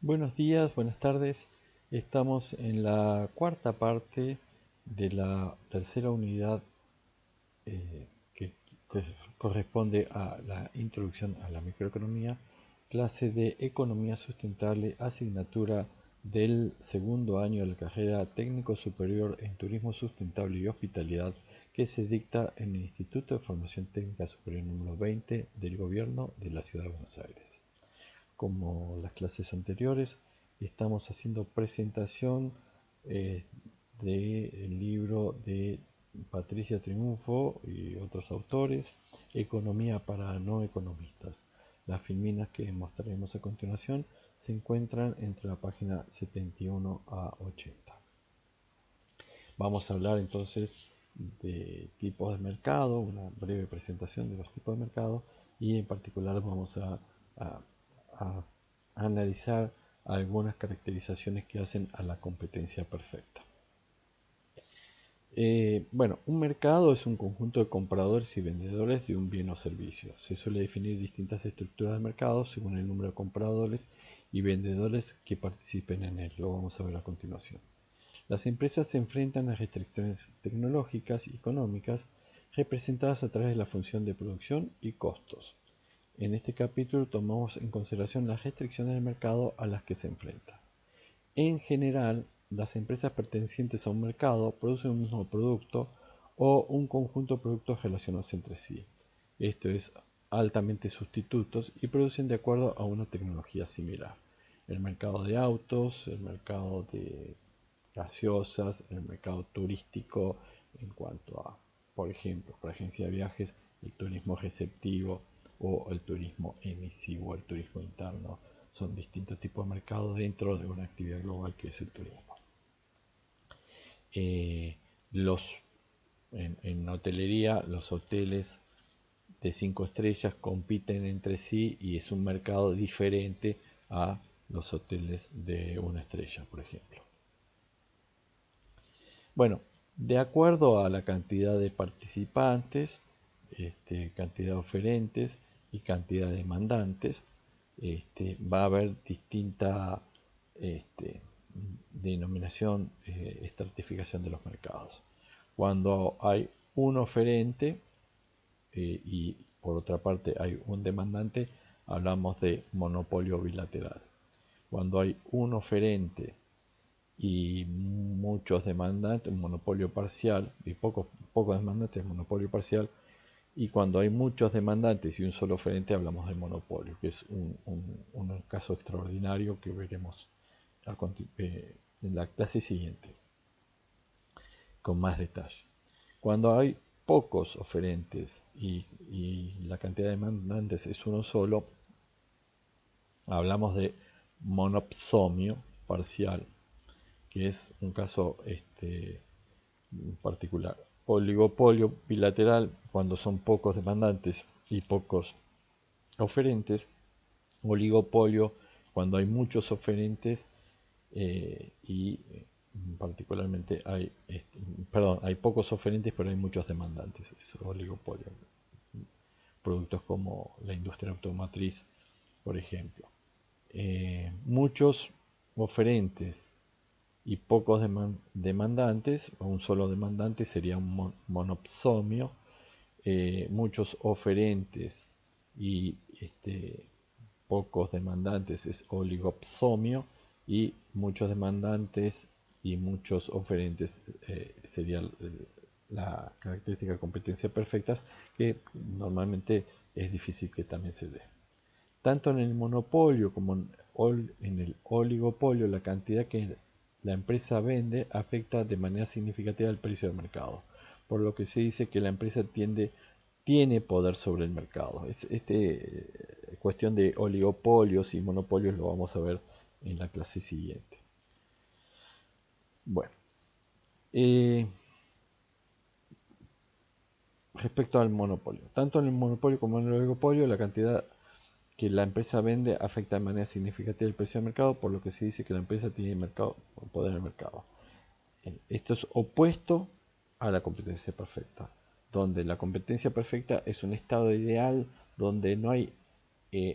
Buenos días, buenas tardes. Estamos en la cuarta parte de la tercera unidad que corresponde a la introducción a la microeconomía, clase de Economía Sustentable, asignatura del segundo año de la carrera Técnico Superior en Turismo Sustentable y Hospitalidad que se dicta en el Instituto de Formación Técnica Superior número 20 del Gobierno de la Ciudad de Buenos Aires. Como las clases anteriores, estamos haciendo presentación eh, del libro de Patricia Triunfo y otros autores, Economía para no economistas. Las filminas que mostraremos a continuación se encuentran entre la página 71 a 80. Vamos a hablar entonces de tipos de mercado, una breve presentación de los tipos de mercado y en particular vamos a a analizar algunas caracterizaciones que hacen a la competencia perfecta. Bueno, un mercado es un conjunto de compradores y vendedores de un bien o servicio. Se suele definir distintas estructuras de mercado según el número de compradores y vendedores que participen en él. Lo vamos a ver a continuación. Las empresas se enfrentan a restricciones tecnológicas y económicas representadas a través de la función de producción y costos. En este capítulo tomamos en consideración las restricciones del mercado a las que se enfrenta. En general, las empresas pertenecientes a un mercado producen un mismo producto o un conjunto de productos relacionados entre sí. Esto es altamente sustitutos y producen de acuerdo a una tecnología similar. El mercado de autos, el mercado de gaseosas, el mercado turístico en cuanto a, por ejemplo, por agencia de viajes, el turismo receptivo o el turismo emisivo, el turismo interno. Son distintos tipos de mercados dentro de una actividad global que es el turismo. Eh, los, en hotelería, los hoteles de 5 estrellas compiten entre sí y es un mercado diferente a los hoteles de una estrella, por ejemplo. Bueno, de acuerdo a la cantidad de participantes, cantidad de oferentes y cantidad de demandantes, va a haber distinta este, denominación, estratificación de los mercados. Cuando hay un oferente y por otra parte hay un demandante, hablamos de monopolio bilateral. Cuando hay un oferente y muchos demandantes, un monopolio parcial, y pocos demandantes, monopolio parcial, y cuando hay muchos demandantes y un solo oferente hablamos de monopolio, que es un caso extraordinario que veremos en la clase siguiente, con más detalle. Cuando hay pocos oferentes y la cantidad de demandantes es uno solo, hablamos de monopsomio parcial, que es un caso particular. Oligopolio bilateral, cuando son pocos demandantes y pocos oferentes. Oligopolio, cuando hay muchos oferentes y particularmente hay pocos oferentes pero hay muchos demandantes. Es oligopolio. Productos como la industria automotriz, por ejemplo. Muchos oferentes y pocos demandantes, o un solo demandante sería un monopsomio, muchos oferentes y pocos demandantes es oligopsomio y muchos demandantes y muchos oferentes sería la característica de competencia perfectas que normalmente es difícil que también se dé. Tanto en el monopolio como en el oligopolio, la cantidad que la empresa vende afecta de manera significativa el precio del mercado, por lo que se dice que la empresa tiene poder sobre el mercado. Cuestión de oligopolios y monopolios lo vamos a ver en la clase siguiente. Bueno, eh, respecto al monopolio, tanto en el monopolio como en el oligopolio, la cantidad que la empresa vende afecta de manera significativa el precio del mercado, por lo que se dice que la empresa tiene poder en el mercado. Esto es opuesto a la competencia perfecta, donde la competencia perfecta es un estado ideal donde no hay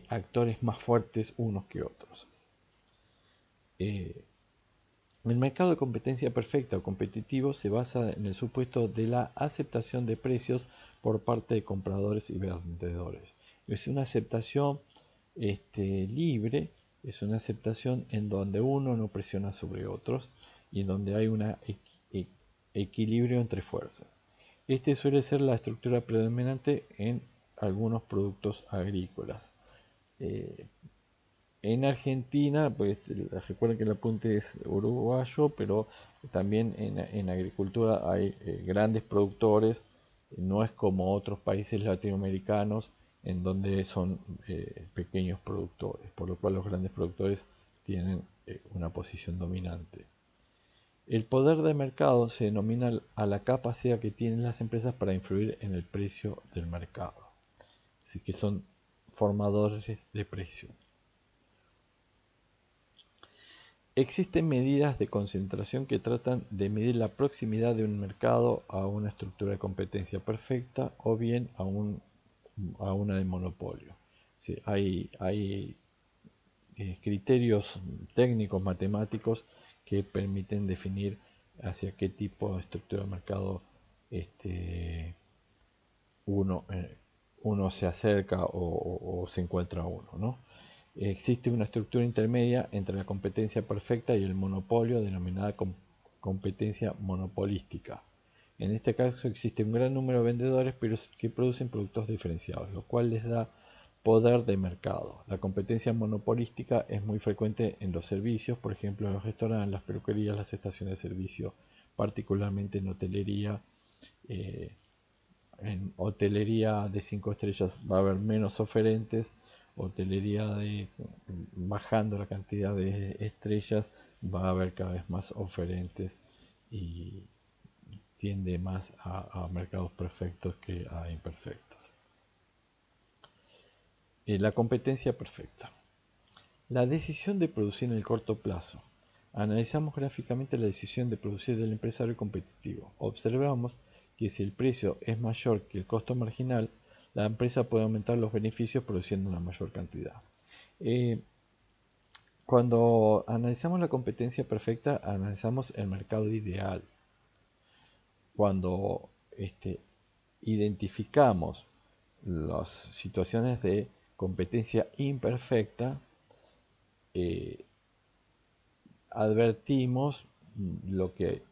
actores más fuertes unos que otros. Eh, el mercado de competencia perfecta o competitivo se basa en el supuesto de la aceptación de precios por parte de compradores y vendedores. Es una aceptación libre, es una aceptación en donde uno no presiona sobre otros y en donde hay un equilibrio entre fuerzas. Este suele ser la estructura predominante en algunos productos agrícolas. Eh, en Argentina, pues recuerden que el apunte es uruguayo, pero también en agricultura hay grandes productores, no es como otros países latinoamericanos en donde son pequeños productores, por lo cual los grandes productores tienen una posición dominante. El poder de mercado se denomina a la capacidad que tienen las empresas para influir en el precio del mercado, así que son formadores de precios. Existen medidas de concentración que tratan de medir la proximidad de un mercado a una estructura de competencia perfecta o bien a una de monopolio. Sí, hay criterios técnicos, matemáticos, que permiten definir hacia qué tipo de estructura de mercado uno, uno se acerca o se encuentra uno, ¿no? Existe una estructura intermedia entre la competencia perfecta y el monopolio denominada competencia monopolística. En este caso existe un gran número de vendedores pero que producen productos diferenciados, lo cual les da poder de mercado. La competencia monopolística es muy frecuente en los servicios, por ejemplo en los restaurantes, las peluquerías, las estaciones de servicio, particularmente en hotelería. En hotelería de 5 estrellas va a haber menos oferentes, hotelería bajando la cantidad de estrellas va a haber cada vez más oferentes y tiende más a mercados perfectos que a imperfectos. La competencia perfecta. La decisión de producir en el corto plazo. Analizamos gráficamente la decisión de producir del empresario competitivo. Observamos que si el precio es mayor que el costo marginal, la empresa puede aumentar los beneficios produciendo una mayor cantidad. Cuando analizamos la competencia perfecta, analizamos el mercado ideal. Cuando identificamos las situaciones de competencia imperfecta, advertimos lo que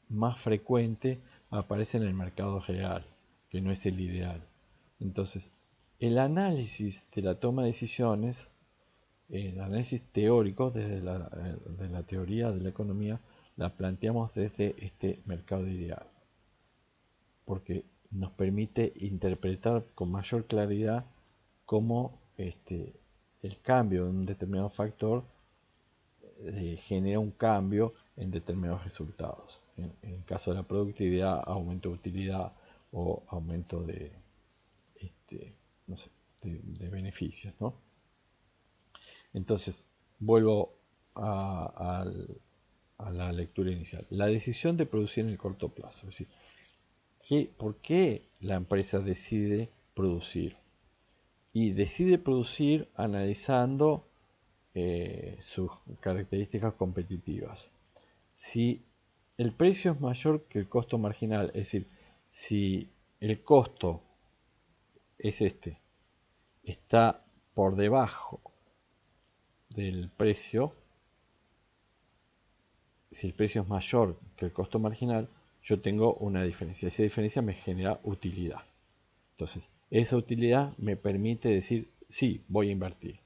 más frecuente aparece en el mercado real, que no es el ideal. Entonces, el análisis de la toma de decisiones, el análisis teórico de la teoría de la economía, la planteamos desde este mercado ideal, porque nos permite interpretar con mayor claridad cómo el cambio de un determinado factor genera un cambio en determinados resultados. En el caso de la productividad, aumento de utilidad o aumento no sé, de beneficios, ¿no? Entonces, vuelvo a la lectura inicial. La decisión de producir en el corto plazo. Es decir, ¿por qué la empresa decide producir? Y decide producir analizando sus características competitivas. Si el precio es mayor que el costo marginal, es decir, si el costo es está por debajo del precio, si el precio es mayor que el costo marginal, yo tengo una diferencia. Esa diferencia me genera utilidad. Entonces, esa utilidad me permite decir, sí, voy a invertir.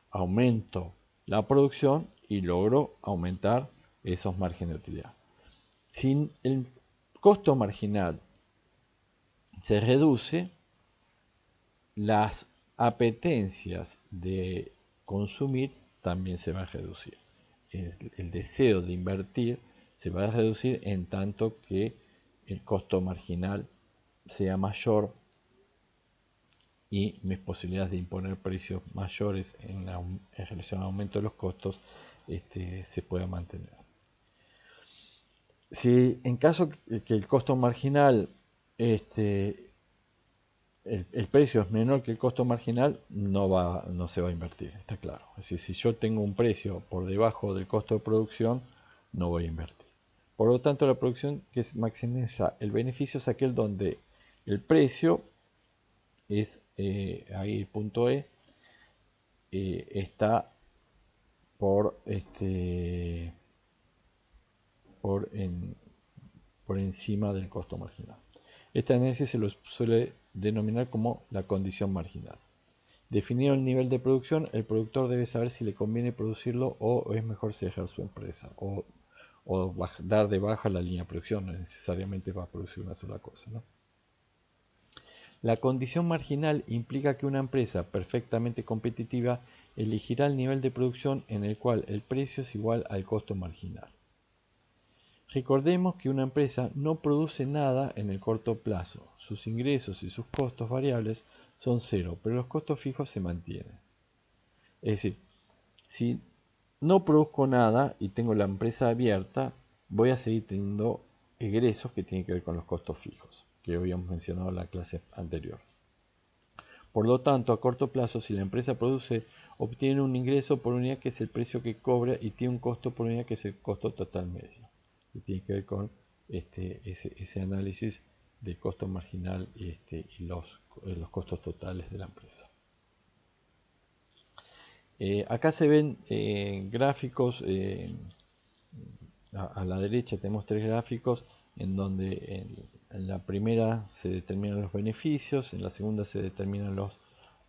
Aumento la producción y logro aumentar esos márgenes de utilidad. Si el costo marginal se reduce, las apetencias de consumir también se van a reducir. El deseo de invertir se va a reducir en tanto que el costo marginal sea mayor y mis posibilidades de imponer precios mayores en relación al aumento de los costos se puedan mantener. Si en caso que el costo marginal el precio es menor que el costo marginal, no se va a invertir, está claro. Es decir, si yo tengo un precio por debajo del costo de producción, no voy a invertir. Por lo tanto, la producción que maximiza el beneficio es aquel donde el precio es, ahí el punto está por, por, en, por encima del costo marginal. Este análisis se lo suele denominar como la condición marginal. Definido el nivel de producción, el productor debe saber si le conviene producirlo o es mejor cerrar su empresa o dar de baja la línea de producción, no necesariamente va a producir una sola cosa, ¿no? La condición marginal implica que una empresa perfectamente competitiva elegirá el nivel de producción en el cual el precio es igual al costo marginal. Recordemos que una empresa no produce nada en el corto plazo. Sus ingresos y sus costos variables son cero, pero los costos fijos se mantienen. Es decir, si no produzco nada y tengo la empresa abierta, voy a seguir teniendo egresos que tienen que ver con los costos fijos, que habíamos mencionado en la clase anterior. Por lo tanto, a corto plazo, si la empresa produce, obtiene un ingreso por unidad que es el precio que cobra y tiene un costo por unidad que es el costo total medio. Que tiene que ver con ese análisis de costo marginal y los costos totales de la empresa. Acá se ven gráficos, a la derecha tenemos 3 gráficos en donde en la primera se determinan los beneficios, en la segunda se determinan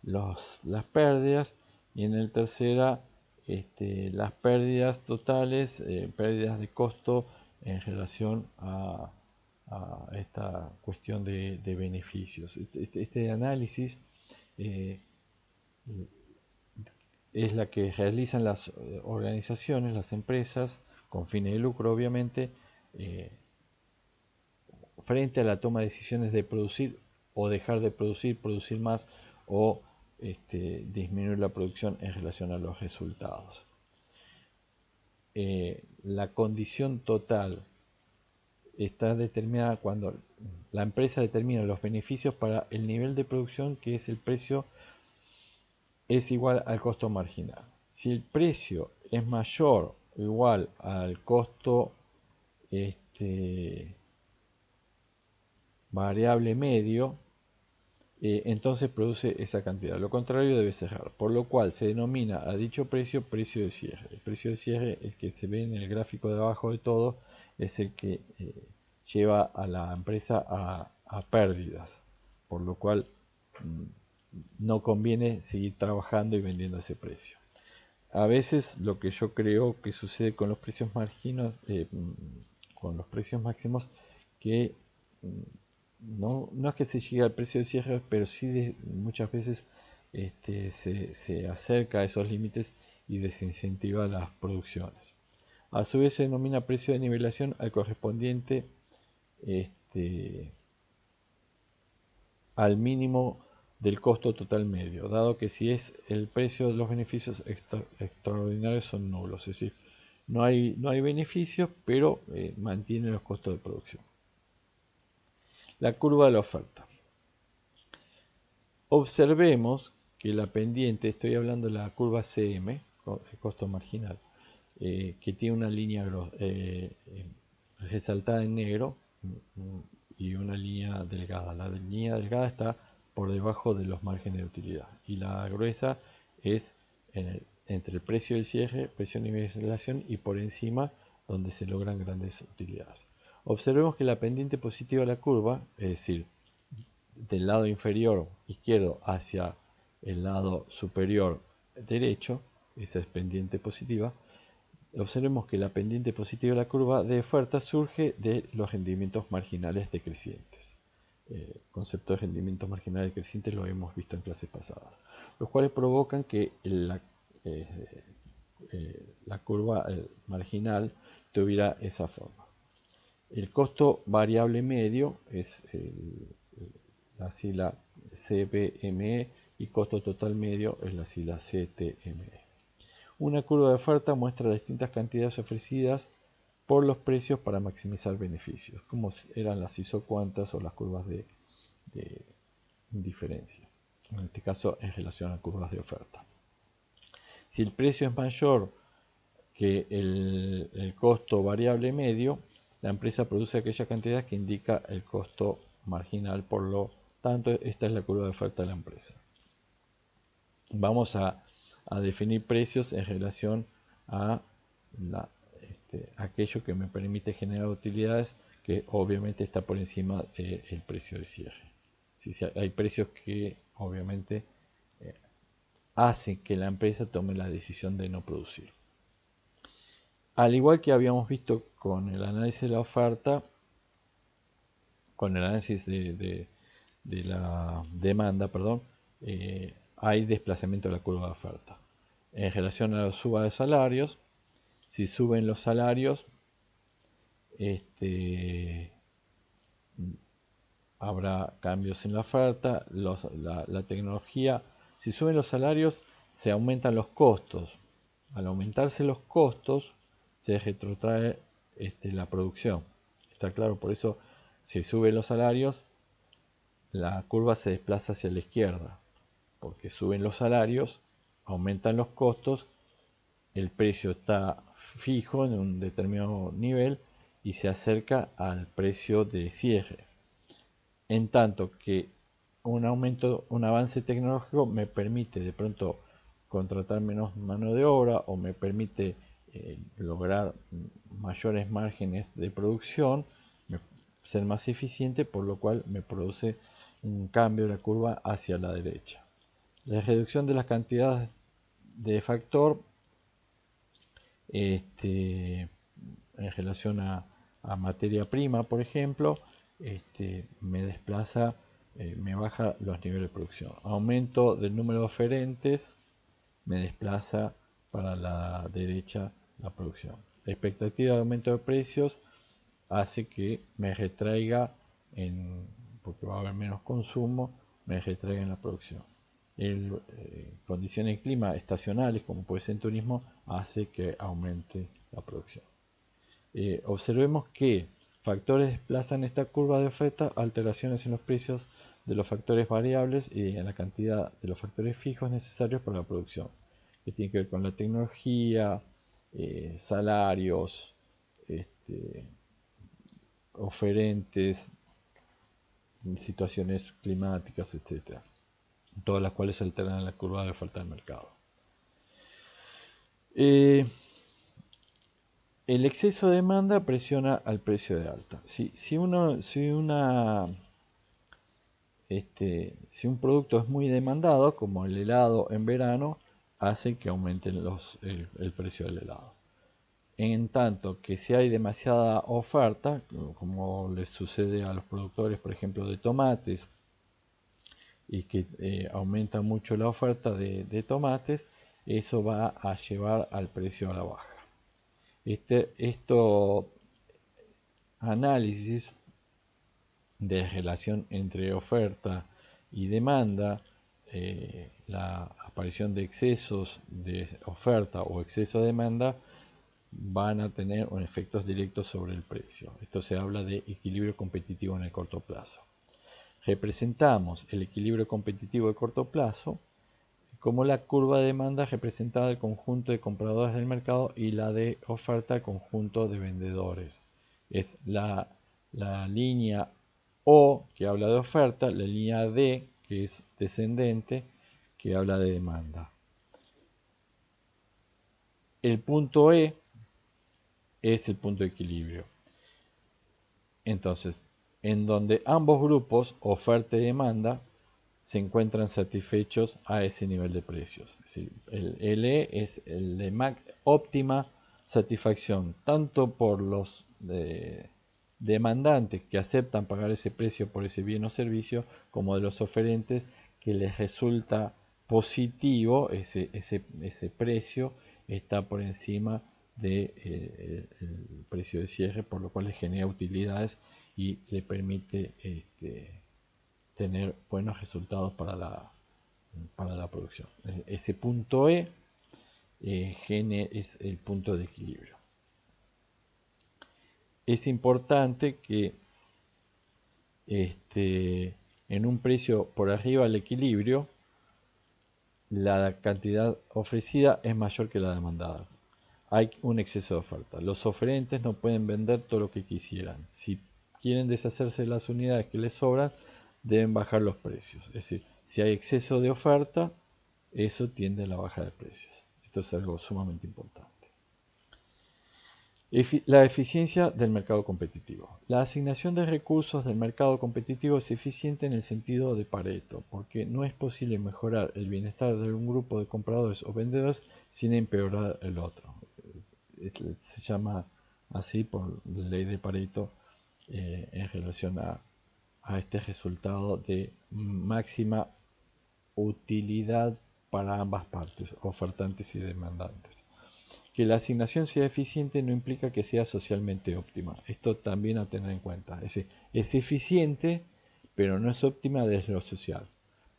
las pérdidas y en el tercera las pérdidas totales, pérdidas de costo en relación a esta cuestión de beneficios. Este análisis es la que realizan las organizaciones, las empresas, con fines de lucro obviamente, frente a la toma de decisiones de producir o dejar de producir, producir más o disminuir la producción en relación a los resultados. La condición total está determinada cuando la empresa determina los beneficios para el nivel de producción, que es el precio, es igual al costo marginal. Si el precio es mayor o igual al costo variable medio, entonces produce esa cantidad. Lo contrario debe cerrar, por lo cual se denomina a dicho precio precio de cierre. El precio de cierre, el que se ve en el gráfico de abajo de todo, es el que lleva a la empresa a pérdidas, por lo cual no conviene seguir trabajando y vendiendo ese precio. A veces lo que yo creo que sucede con los precios con los precios máximos, que no es que se llegue al precio de cierre, pero sí muchas veces se acerca a esos límites y desincentiva las producciones. A su vez se denomina precio de nivelación al correspondiente al mínimo del costo total medio, dado que si es el precio de los beneficios extraordinarios son nulos, es decir, no hay beneficios, pero mantiene los costos de producción. La curva de la oferta. Observemos que la pendiente, estoy hablando de la curva CM, el costo marginal, que tiene una línea resaltada en negro y una línea delgada. La línea delgada está por debajo de los márgenes de utilidad y la gruesa es entre el precio del cierre, precio de nivelación y por encima donde se logran grandes utilidades. Observemos que la pendiente positiva de la curva, es decir, del lado inferior izquierdo hacia el lado superior derecho, esa es pendiente positiva. Observemos que la pendiente positiva de la curva de oferta surge de los rendimientos marginales decrecientes. El concepto de rendimientos marginales decrecientes lo hemos visto en clases pasadas, los cuales provocan que la curva marginal tuviera esa forma. El costo variable medio es la sigla CPME y costo total medio es la sigla CTME. Una curva de oferta muestra las distintas cantidades ofrecidas por los precios para maximizar beneficios, como eran las isocuantas o las curvas de diferencia. En este caso en relación a curvas de oferta. Si el precio es mayor que el costo variable medio, la empresa produce aquella cantidad que indica el costo marginal, por lo tanto esta es la curva de oferta de la empresa. Vamos a definir precios en relación a aquello que me permite generar utilidades, que obviamente está por encima del precio de cierre. Si hay precios que obviamente hacen que la empresa tome la decisión de no producir. Al igual que habíamos visto con el análisis de la oferta, con el análisis de la demanda, perdón, hay desplazamiento de la curva de oferta. En relación a la suba de salarios, si suben los salarios, habrá cambios en la oferta, la tecnología. Si suben los salarios, se aumentan los costos. Al aumentarse los costos, se retrotrae la producción. Está claro, por eso si suben los salarios, la curva se desplaza hacia la izquierda, porque suben los salarios, aumentan los costos, el precio está fijo en un determinado nivel y se acerca al precio de cierre. En tanto que un avance tecnológico me permite de pronto contratar menos mano de obra o me permite lograr mayores márgenes de producción, ser más eficiente, por lo cual me produce un cambio de la curva hacia la derecha. La reducción de las cantidades de factor en relación a materia prima, por ejemplo, me desplaza, me baja los niveles de producción. Aumento del número de oferentes me desplaza para la derecha la producción. La expectativa de aumento de precios hace que me retraiga, porque va a haber menos consumo, me retraiga en la producción. Condiciones de clima estacionales, como puede ser en turismo, hace que aumente la producción. Observemos que factores desplazan esta curva de oferta, alteraciones en los precios de los factores variables y en la cantidad de los factores fijos necesarios para la producción, que tiene que ver con la tecnología, salarios, oferentes, situaciones climáticas, etc. Todas las cuales alteran la curva de oferta del mercado. El exceso de demanda presiona al precio de alta. Si un producto es muy demandado, como el helado en verano, hace que aumente el precio del helado. En tanto que si hay demasiada oferta, como les sucede a los productores, por ejemplo, de tomates, y que aumenta mucho la oferta de tomates, eso va a llevar al precio a la baja. Esto análisis de relación entre oferta y demanda, la aparición de excesos de oferta o exceso de demanda van a tener efectos directos sobre el precio. Esto se habla de equilibrio competitivo en el corto plazo. Representamos el equilibrio competitivo de corto plazo como la curva de demanda representada el conjunto de compradores del mercado y la de oferta el conjunto de vendedores. Es la línea O que habla de oferta, la línea D que es descendente que habla de demanda. El punto E es el punto de equilibrio. Entonces, en donde ambos grupos, oferta y demanda, se encuentran satisfechos a ese nivel de precios. Es decir, el E es el de óptima satisfacción, tanto por los demandantes que aceptan pagar ese precio por ese bien o servicio, como de los oferentes que les resulta positivo ese precio, está por encima del precio de cierre, por lo cual les genera utilidades y le permite tener buenos resultados para la producción. Ese punto E es el punto de equilibrio. Es importante que en un precio por arriba del equilibrio, la cantidad ofrecida es mayor que la demandada. Hay un exceso de oferta. Los oferentes no pueden vender todo lo que quisieran. Si quieren deshacerse de las unidades que les sobran, deben bajar los precios. Es decir, si hay exceso de oferta, eso tiende a la baja de precios. Esto es algo sumamente importante. La eficiencia del mercado competitivo. La asignación de recursos del mercado competitivo es eficiente en el sentido de Pareto, porque no es posible mejorar el bienestar de un grupo de compradores o vendedores sin empeorar el otro. Se llama así por la ley de Pareto en relación a este resultado de máxima utilidad para ambas partes, ofertantes y demandantes. Que la asignación sea eficiente no implica que sea socialmente óptima. Esto también a tener en cuenta. Es decir, es eficiente, pero no es óptima desde lo social.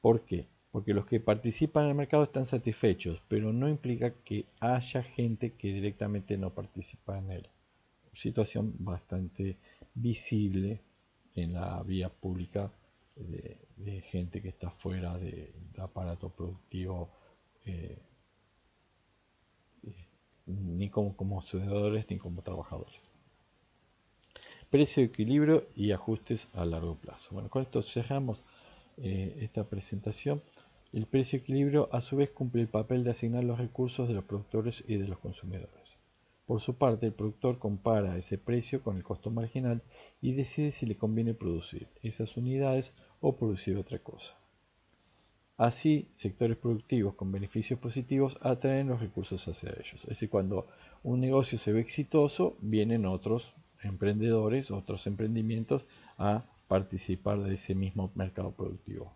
¿Por qué? Porque los que participan en el mercado están satisfechos, pero no implica que haya gente que directamente no participa en él. Situación bastante visible en la vía pública de gente que está fuera del aparato productivo, eh, ni como consumidores ni como trabajadores. Precio, equilibrio y ajustes a largo plazo. Bueno, con esto cerramos esta presentación. El precio equilibrio a su vez cumple el papel de asignar los recursos de los productores y de los consumidores. Por su parte, el productor compara ese precio con el costo marginal y decide si le conviene producir esas unidades o producir otra cosa. Así, sectores productivos con beneficios positivos atraen los recursos hacia ellos. Es decir, cuando un negocio se ve exitoso, vienen otros emprendedores, otros emprendimientos a participar de ese mismo mercado productivo.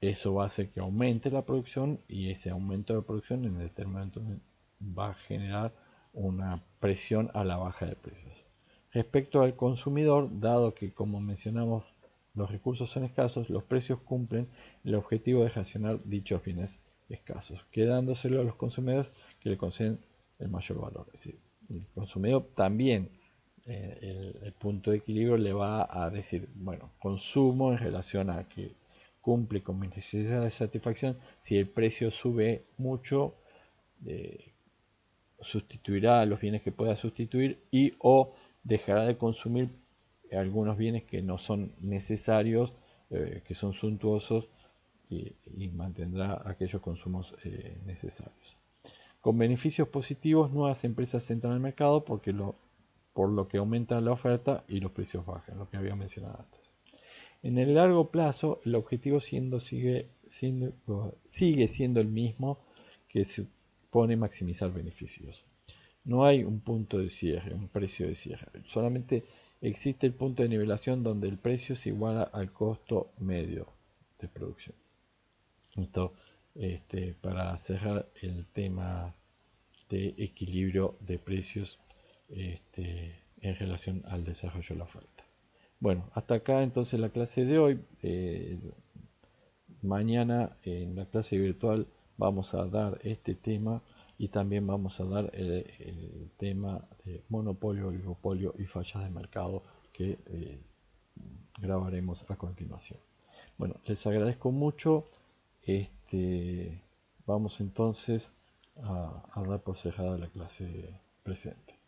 Eso va a hacer que aumente la producción y ese aumento de producción en determinado momento va a generar una presión a la baja de precios. Respecto al consumidor, dado que como mencionamos los recursos son escasos, los precios cumplen el objetivo de gestionar dichos bienes escasos, quedándoselo a los consumidores que le conceden el mayor valor. Es decir, el consumidor también, el punto de equilibrio le va a decir, bueno, consumo en relación a que cumple con mis necesidades de satisfacción. Si el precio sube mucho, sustituirá a los bienes que pueda sustituir y o dejará de consumir algunos bienes que no son necesarios, que son suntuosos y mantendrá aquellos consumos necesarios. Con beneficios positivos, nuevas empresas entran al mercado por lo que aumenta la oferta y los precios bajan, lo que había mencionado antes. En el largo plazo, el objetivo sigue siendo el mismo, que supone maximizar beneficios. No hay un punto de cierre, un precio de cierre. Solamente existe el punto de nivelación donde el precio se iguala al costo medio de producción. Esto para cerrar el tema de equilibrio de precios en relación al desarrollo de la oferta. Bueno, hasta acá entonces la clase de hoy. Mañana en la clase virtual vamos a dar este tema y también vamos a dar el tema de monopolio, oligopolio y fallas de mercado que grabaremos a continuación. Bueno, les agradezco mucho. Vamos entonces a dar por cerrada la clase presente.